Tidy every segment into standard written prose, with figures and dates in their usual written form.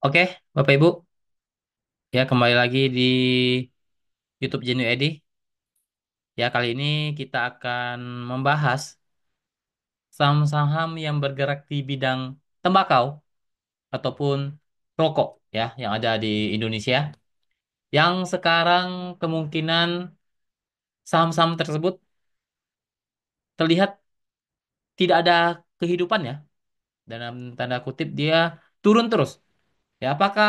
Oke, Bapak Ibu, ya kembali lagi di YouTube Jenu Edi. Ya, kali ini kita akan membahas saham-saham yang bergerak di bidang tembakau ataupun rokok ya yang ada di Indonesia. Yang sekarang kemungkinan saham-saham tersebut terlihat tidak ada kehidupan ya. Dalam tanda kutip dia turun terus. Ya, apakah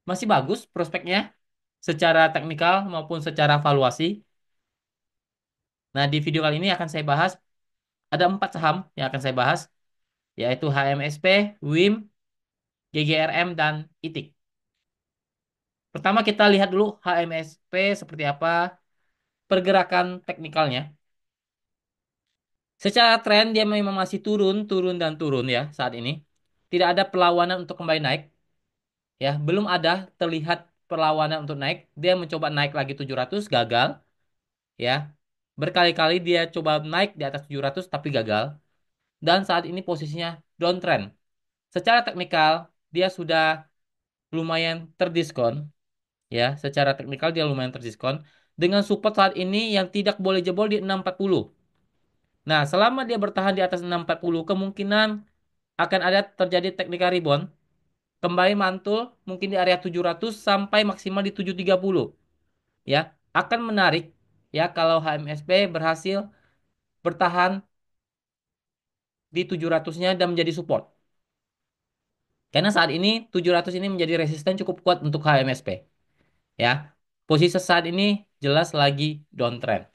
masih bagus prospeknya secara teknikal maupun secara valuasi? Nah, di video kali ini akan saya bahas ada 4 saham yang akan saya bahas, yaitu HMSP, WIM, GGRM, dan ITIC. Pertama kita lihat dulu HMSP seperti apa pergerakan teknikalnya. Secara tren dia memang masih turun, turun dan turun ya saat ini. Tidak ada perlawanan untuk kembali naik ya. Belum ada terlihat perlawanan untuk naik. Dia mencoba naik lagi 700 gagal ya. Berkali-kali dia coba naik di atas 700 tapi gagal. Dan saat ini posisinya downtrend. Secara teknikal dia sudah lumayan terdiskon ya, secara teknikal dia lumayan terdiskon dengan support saat ini yang tidak boleh jebol di 640. Nah, selama dia bertahan di atas 640 kemungkinan akan ada terjadi technical rebound, kembali mantul mungkin di area 700 sampai maksimal di 730 ya. Akan menarik ya kalau HMSP berhasil bertahan di 700-nya dan menjadi support. Karena saat ini 700 ini menjadi resisten cukup kuat untuk HMSP ya. Posisi saat ini jelas lagi downtrend.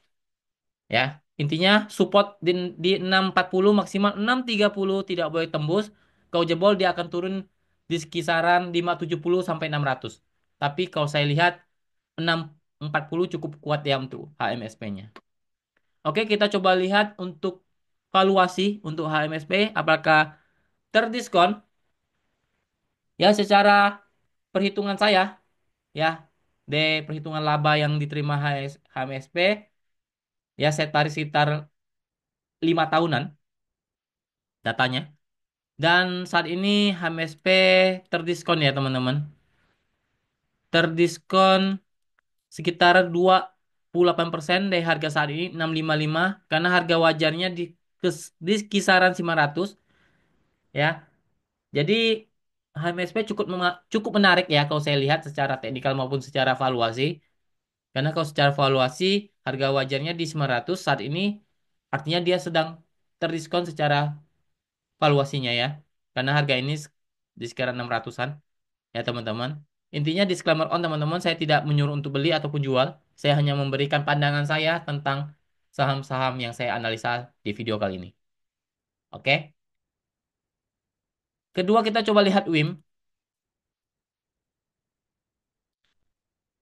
Ya, intinya support di 640 maksimal 630 tidak boleh tembus. Kalau jebol dia akan turun di kisaran 570 sampai 600. Tapi kalau saya lihat 640 cukup kuat ya untuk HMSP-nya. Oke, kita coba lihat untuk valuasi untuk HMSP apakah terdiskon. Ya, secara perhitungan saya ya, de perhitungan laba yang diterima HMSP ya saya tarik sekitar 5 tahunan datanya. Dan saat ini HMSP terdiskon ya teman-teman. Terdiskon sekitar 28% dari harga saat ini 655 karena harga wajarnya di kisaran 500 ya. Jadi HMSP cukup menarik ya kalau saya lihat secara teknikal maupun secara valuasi. Karena kalau secara valuasi harga wajarnya di 900 saat ini artinya dia sedang terdiskon secara valuasinya ya. Karena harga ini di sekitar 600-an. Ya teman-teman. Intinya disclaimer on teman-teman, saya tidak menyuruh untuk beli ataupun jual. Saya hanya memberikan pandangan saya tentang saham-saham yang saya analisa di video kali ini. Oke. Kedua kita coba lihat WIM.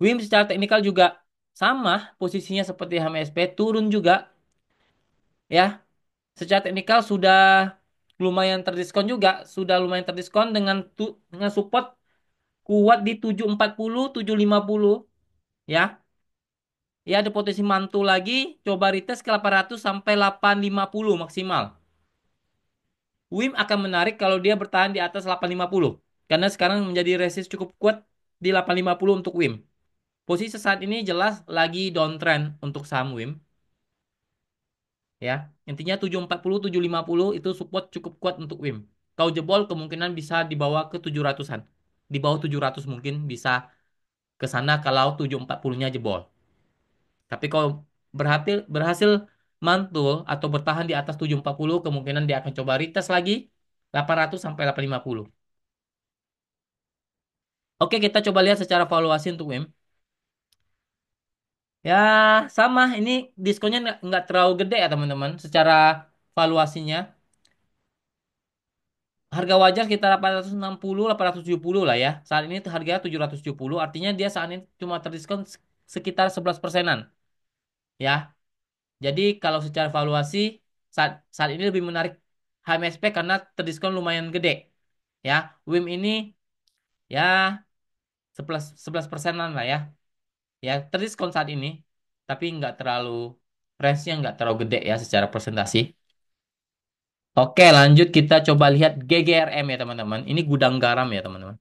WIM secara teknikal juga sama posisinya seperti HMSP, turun juga ya. Secara teknikal sudah lumayan terdiskon juga, sudah lumayan terdiskon dengan support kuat di 740, 750 ya. Ya, ada potensi mantul lagi. Coba retest ke 800 sampai 850 maksimal. WIM akan menarik kalau dia bertahan di atas 850. Karena sekarang menjadi resist cukup kuat di 850 untuk WIM. Posisi saat ini jelas lagi downtrend untuk saham WIM. Ya, intinya 740, 750 itu support cukup kuat untuk WIM. Kalau jebol kemungkinan bisa dibawa ke 700-an. Di bawah 700 mungkin bisa ke sana kalau 740-nya jebol. Tapi kalau berhasil mantul atau bertahan di atas 740, kemungkinan dia akan coba retest lagi 800 sampai 850. Oke, kita coba lihat secara valuasi untuk WIM. Ya, sama. Ini diskonnya nggak terlalu gede ya, teman-teman. Secara valuasinya, harga wajar sekitar 860, 870 lah ya. Saat ini harganya 770, artinya dia saat ini cuma terdiskon sekitar 11 persenan. Ya, jadi kalau secara valuasi saat ini lebih menarik HMSP karena terdiskon lumayan gede. Ya, WIM ini ya 11 persenan lah ya. Ya, terdiskon saat ini, tapi nggak terlalu range-nya nggak terlalu gede ya secara presentasi. Oke, lanjut kita coba lihat GGRM ya teman-teman. Ini gudang garam ya teman-teman.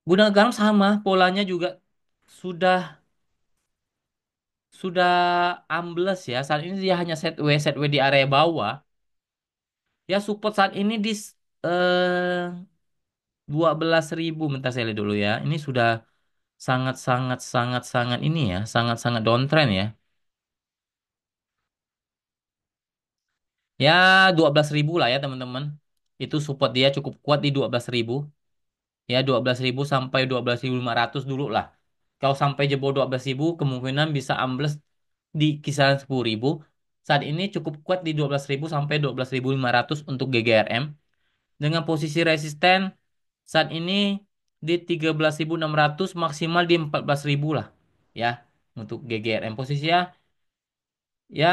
Gudang garam sama, polanya juga sudah sudah ambles ya. Saat ini dia hanya set W di area bawah. Ya support saat ini di 12.000. Bentar saya lihat dulu ya. Ini sudah sangat sangat sangat sangat ini ya, sangat sangat downtrend ya. Ya 12.000 lah ya teman-teman. Itu support dia cukup kuat di 12.000. Ya 12.000 sampai 12.500 dulu lah. Kalau sampai jebol 12.000 kemungkinan bisa ambles di kisaran 10.000. Saat ini cukup kuat di 12.000 sampai 12.500 untuk GGRM. Dengan posisi resisten saat ini di 13.600 maksimal di 14.000 lah. Ya untuk GGRM posisinya ya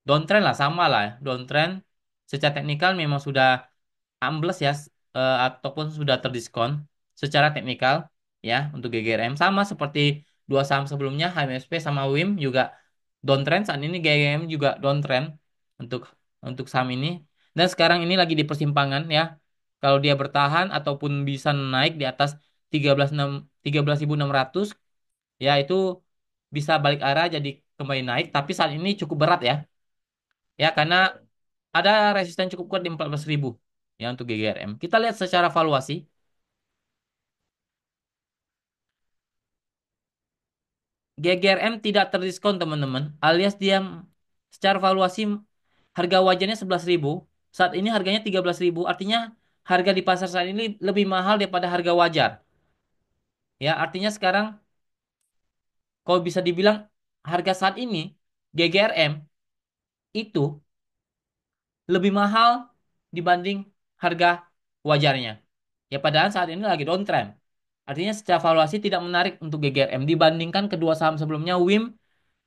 downtrend lah sama lah ya. Downtrend secara teknikal memang sudah ambles ya ataupun sudah terdiskon secara teknikal ya untuk GGRM sama seperti dua saham sebelumnya HMSP sama WIM juga downtrend. Saat ini GGRM juga downtrend untuk saham ini, dan sekarang ini lagi di persimpangan ya. Kalau dia bertahan ataupun bisa naik di atas 13.600 ya itu bisa balik arah jadi kembali naik, tapi saat ini cukup berat ya karena ada resisten cukup kuat di 14.000 ya untuk GGRM. Kita lihat secara valuasi. GGRM tidak terdiskon teman-teman, alias dia secara valuasi harga wajarnya 11.000. Saat ini harganya 13.000, artinya harga di pasar saat ini lebih mahal daripada harga wajar. Ya, artinya sekarang kalau bisa dibilang harga saat ini GGRM itu lebih mahal dibanding harga wajarnya. Ya padahal saat ini lagi downtrend. Artinya secara valuasi tidak menarik untuk GGRM dibandingkan kedua saham sebelumnya WIM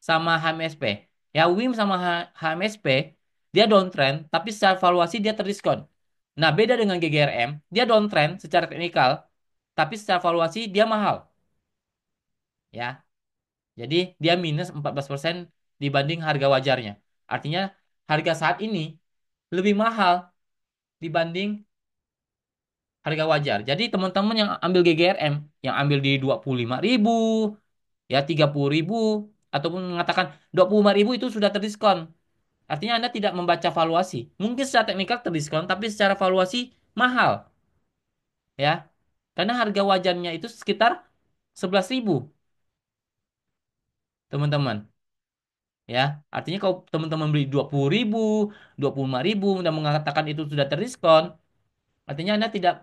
sama HMSP. Ya WIM sama HMSP dia downtrend tapi secara valuasi dia terdiskon. Nah, beda dengan GGRM, dia downtrend secara teknikal tapi secara valuasi dia mahal ya. Jadi dia minus 14% dibanding harga wajarnya. Artinya harga saat ini lebih mahal dibanding harga wajar. Jadi teman-teman yang ambil GGRM, yang ambil di 25.000, ya 30.000, ataupun mengatakan 25.000 itu sudah terdiskon. Artinya Anda tidak membaca valuasi. Mungkin secara teknikal terdiskon, tapi secara valuasi mahal, ya. Karena harga wajarnya itu sekitar 11.000, teman-teman. Ya, artinya kalau teman-teman beli 20.000, 25.000 dan mengatakan itu sudah terdiskon, artinya Anda tidak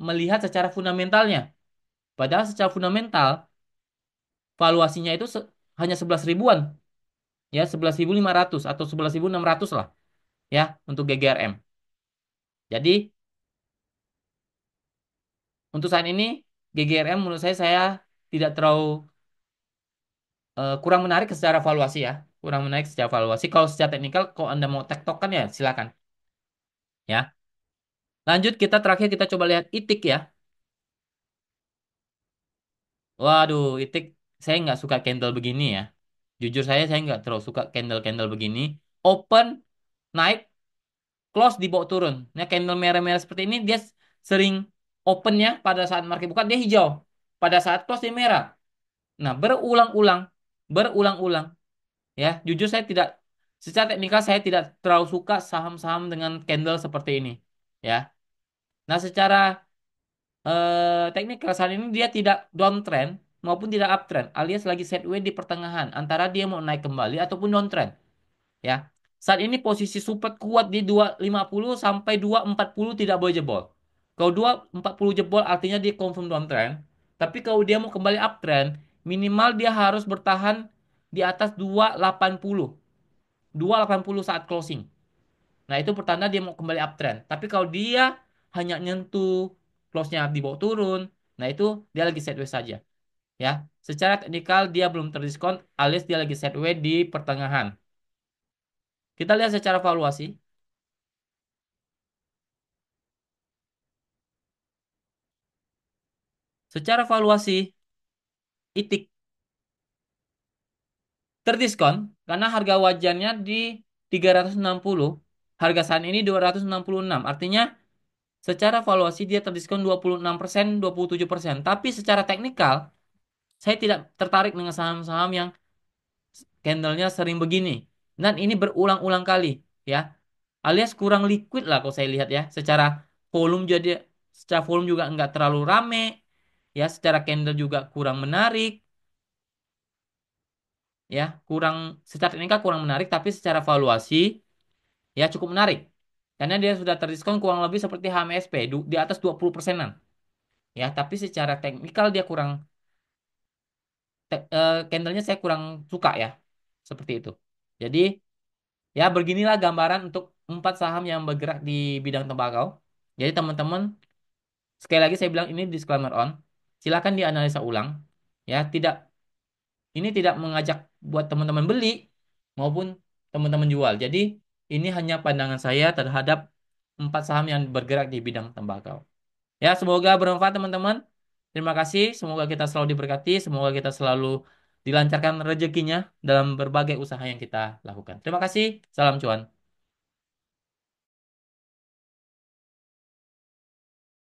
melihat secara fundamentalnya. Padahal secara fundamental valuasinya itu hanya 11 ribuan, ya 11.500 atau 11.600 lah ya untuk GGRM. Jadi untuk saat ini GGRM menurut saya tidak terlalu kurang menarik secara valuasi ya, kurang menarik secara valuasi. Kalau secara teknikal, kalau Anda mau tektokan ya silakan ya. Lanjut kita terakhir kita coba lihat ITIK ya. Waduh, ITIK saya nggak suka candle begini ya. Jujur saya nggak terlalu suka candle-candle begini. Open naik, close di bawah turun. Nah, candle merah-merah seperti ini dia sering opennya pada saat market buka dia hijau, pada saat close dia merah. Nah, berulang-ulang ya. Jujur saya tidak secara teknikal saya tidak terlalu suka saham-saham dengan candle seperti ini ya. Nah, secara teknikal saat ini dia tidak downtrend maupun tidak uptrend, alias lagi sideways di pertengahan antara dia mau naik kembali ataupun downtrend. Ya. Saat ini posisi support kuat di 250 sampai 240 tidak boleh jebol. Kalau 240 jebol artinya dia confirm downtrend. Tapi kalau dia mau kembali uptrend, minimal dia harus bertahan di atas 280. 280 saat closing. Nah, itu pertanda dia mau kembali uptrend. Tapi kalau dia hanya nyentuh close-nya di bawah turun, nah itu dia lagi sideways saja. Ya, secara teknikal dia belum terdiskon alias dia lagi sideways di pertengahan. Kita lihat secara valuasi. Secara valuasi, ITIK terdiskon karena harga wajarnya di 360, harga saat ini 266. Artinya Secara valuasi dia terdiskon 26%, 27%. Tapi secara teknikal, saya tidak tertarik dengan saham-saham yang candlenya sering begini. Dan ini berulang-ulang kali, ya. Alias kurang liquid lah kalau saya lihat ya. Volume jadi Secara volume juga nggak terlalu rame, ya. Secara candle juga kurang menarik, ya. Secara teknikal kurang menarik, tapi secara valuasi ya cukup menarik. Karena dia sudah terdiskon kurang lebih seperti HMSP di atas 20%-an. Ya, tapi secara teknikal dia candlenya saya kurang suka ya. Seperti itu. Jadi, ya beginilah gambaran untuk 4 saham yang bergerak di bidang tembakau. Jadi teman-teman, sekali lagi saya bilang ini disclaimer on. Silakan dianalisa ulang. Ya, ini tidak mengajak buat teman-teman beli maupun teman-teman jual. Jadi, ini hanya pandangan saya terhadap 4 saham yang bergerak di bidang tembakau. Ya, semoga bermanfaat teman-teman. Terima kasih. Semoga kita selalu diberkati. Semoga kita selalu dilancarkan rezekinya dalam berbagai usaha yang kita lakukan. Terima kasih. Salam cuan.